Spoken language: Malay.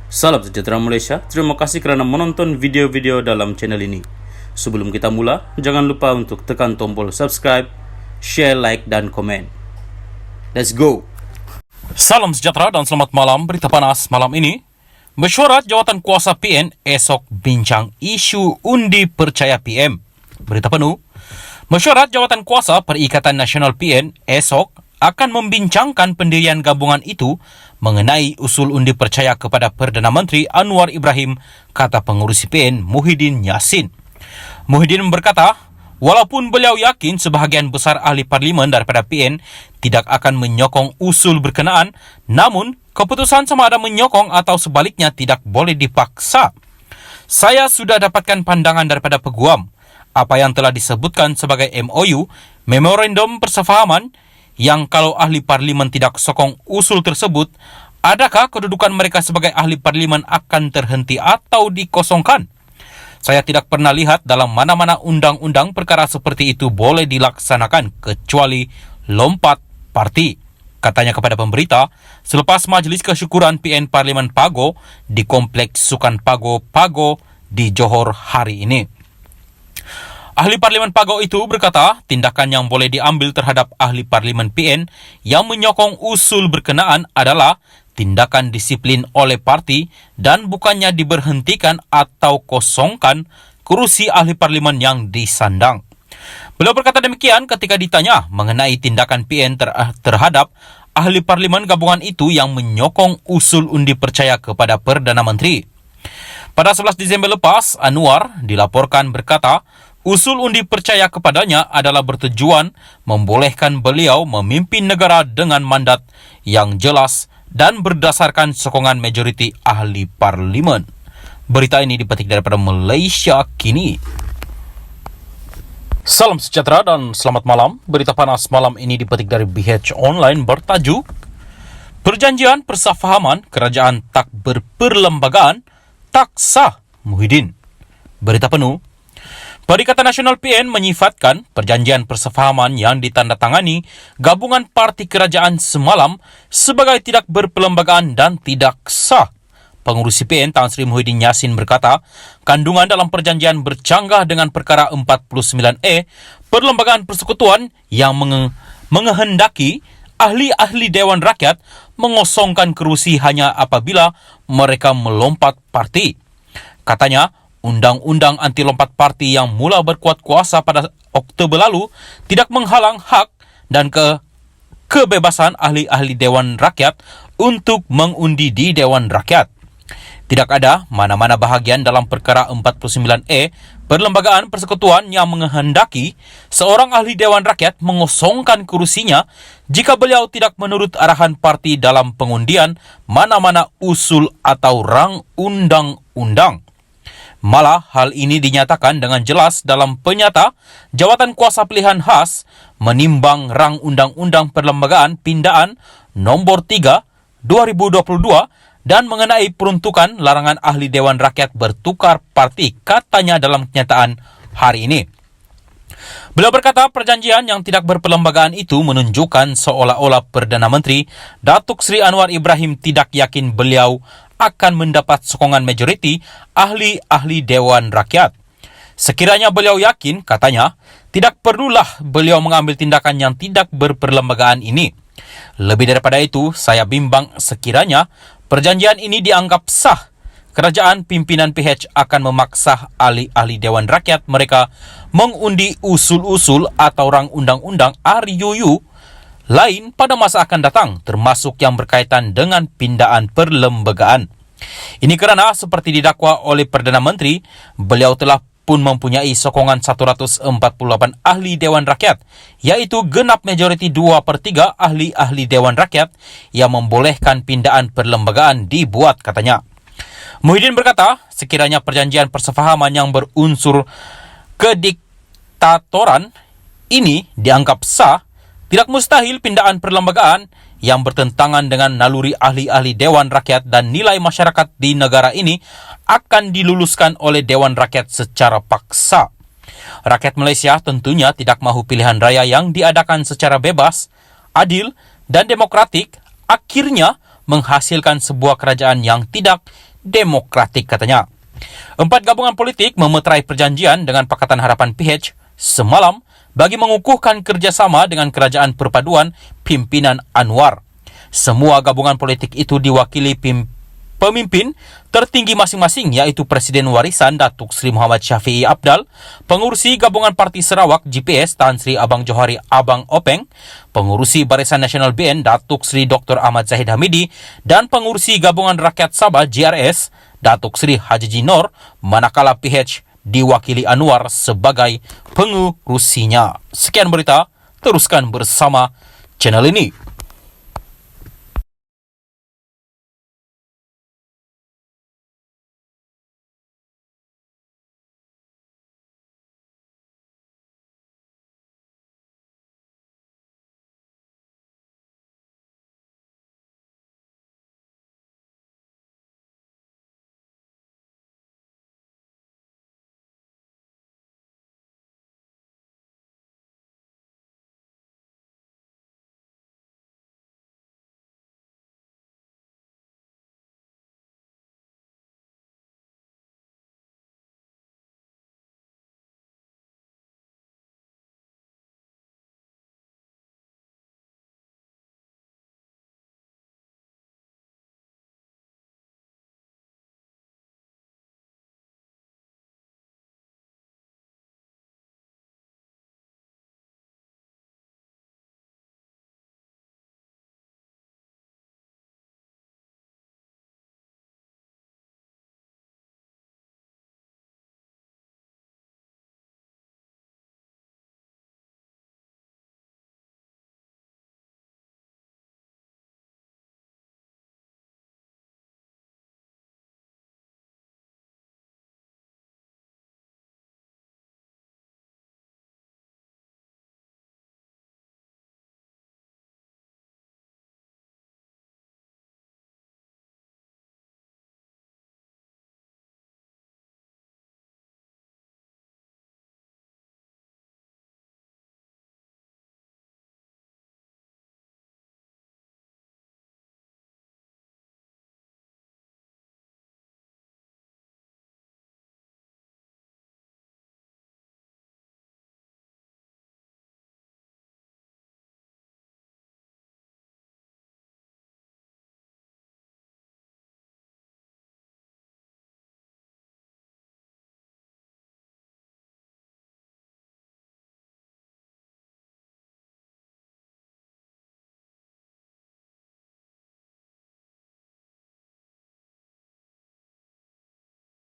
Salam sejahtera Malaysia, terima kasih kerana menonton video-video dalam channel ini. Sebelum kita mula, jangan lupa untuk tekan tombol subscribe, share, like, dan komen. Let's go! Salam sejahtera dan selamat malam. Berita panas malam ini. Mesyuarat jawatan kuasa PN esok bincang isu undi percaya PM. Berita penuh. Mesyuarat jawatan kuasa Perikatan Nasional PN esok akan membincangkan pendirian gabungan itu mengenai usul undi percaya kepada Perdana Menteri Anwar Ibrahim, kata pengurusi PN Muhyiddin Yassin. Muhyiddin berkata, walaupun beliau yakin sebahagian besar ahli parlimen daripada PN tidak akan menyokong usul berkenaan, namun keputusan sama ada menyokong atau sebaliknya tidak boleh dipaksa. Saya sudah dapatkan pandangan daripada peguam, apa yang telah disebutkan sebagai MOU, Memorandum Persefahaman, yang kalau ahli parlimen tidak sokong usul tersebut, adakah kedudukan mereka sebagai ahli parlimen akan terhenti atau dikosongkan? Saya tidak pernah lihat dalam mana-mana undang-undang perkara seperti itu boleh dilaksanakan kecuali lompat parti, katanya kepada pemberita selepas majlis kesyukuran PN Parlimen Pago di Kompleks Sukan Pago di Johor hari ini. Ahli Parlimen Pago itu berkata, tindakan yang boleh diambil terhadap ahli Parlimen PN yang menyokong usul berkenaan adalah tindakan disiplin oleh parti dan bukannya diberhentikan atau kosongkan kerusi ahli parlimen yang disandang. Beliau berkata demikian ketika ditanya mengenai tindakan PN terhadap ahli parlimen gabungan itu yang menyokong usul undi percaya kepada Perdana Menteri. Pada 11 Disember lepas, Anwar dilaporkan berkata, usul undi percaya kepadanya adalah bertujuan membolehkan beliau memimpin negara dengan mandat yang jelas dan berdasarkan sokongan majoriti ahli parlimen. Berita ini dipetik daripada Malaysia Kini. Salam sejahtera dan selamat malam. Berita panas malam ini dipetik dari BH Online bertajuk Perjanjian Persefahaman Kerajaan Tak Berperlembagaan Tak Sah Muhyiddin. Berita penuh. Perikatan Nasional PN menyifatkan perjanjian persefahaman yang ditandatangani gabungan parti kerajaan semalam sebagai tidak berperlembagaan dan tidak sah. Pengurusi PN Tan Sri Muhyiddin Yassin berkata, kandungan dalam perjanjian bercanggah dengan perkara 49E Perlembagaan Persekutuan yang menghendaki ahli-ahli Dewan Rakyat mengosongkan kerusi hanya apabila mereka melompat parti. Katanya, Undang-Undang Anti Lompat Parti yang mula berkuat kuasa pada Oktober lalu tidak menghalang hak dan kebebasan ahli-ahli Dewan Rakyat untuk mengundi di Dewan Rakyat. Tidak ada mana-mana bahagian dalam perkara 49E Perlembagaan Persekutuan yang menghendaki seorang ahli Dewan Rakyat mengosongkan kerusinya jika beliau tidak menurut arahan parti dalam pengundian mana-mana usul atau rang undang-undang. Malah hal ini dinyatakan dengan jelas dalam penyata Jawatan Kuasa Pilihan Khas menimbang rang Undang-Undang Perlembagaan Pindaan Nombor 3 2022 dan mengenai peruntukan larangan ahli Dewan Rakyat bertukar parti, katanya dalam kenyataan hari ini. Beliau berkata perjanjian yang tidak berperlembagaan itu menunjukkan seolah-olah Perdana Menteri Datuk Seri Anwar Ibrahim tidak yakin beliau akan mendapat sokongan majoriti ahli-ahli Dewan Rakyat. Sekiranya beliau yakin, katanya, tidak perlulah beliau mengambil tindakan yang tidak berperlembagaan ini. Lebih daripada itu, saya bimbang sekiranya perjanjian ini dianggap sah, kerajaan pimpinan PH akan memaksa ahli-ahli Dewan Rakyat mereka mengundi usul-usul atau rang undang-undang RUU lain pada masa akan datang, termasuk yang berkaitan dengan pindaan perlembagaan. Ini kerana seperti didakwa oleh Perdana Menteri, beliau telah pun mempunyai sokongan 148 ahli Dewan Rakyat, iaitu genap majoriti 2/3 ahli-ahli Dewan Rakyat yang membolehkan pindaan perlembagaan dibuat, katanya. Muhyiddin berkata, sekiranya perjanjian persefahaman yang berunsur kediktatoran ini dianggap sah, tidak mustahil pindaan perlembagaan yang bertentangan dengan naluri ahli-ahli Dewan Rakyat dan nilai masyarakat di negara ini akan diluluskan oleh Dewan Rakyat secara paksa. Rakyat Malaysia tentunya tidak mahu pilihan raya yang diadakan secara bebas, adil dan demokratik akhirnya menghasilkan sebuah kerajaan yang tidak demokratik katanya. 4 gabungan politik memeterai perjanjian dengan Pakatan Harapan PH semalam bagi mengukuhkan kerjasama dengan Kerajaan Perpaduan Pimpinan Anwar. Semua gabungan politik itu diwakili pemimpin tertinggi masing-masing, iaitu Presiden Warisan Datuk Seri Muhammad Syafiee Apdal, Pengurusi Gabungan Parti Sarawak GPS Tan Sri Abang Johari Abang Openg, Pengurusi Barisan Nasional BN Datuk Seri Dr. Ahmad Zahid Hamidi, dan Pengurusi Gabungan Rakyat Sabah GRS Datuk Seri Haji Nor, manakala PH diwakili Anwar sebagai pengurusinya. Sekian berita, teruskan bersama channel ini.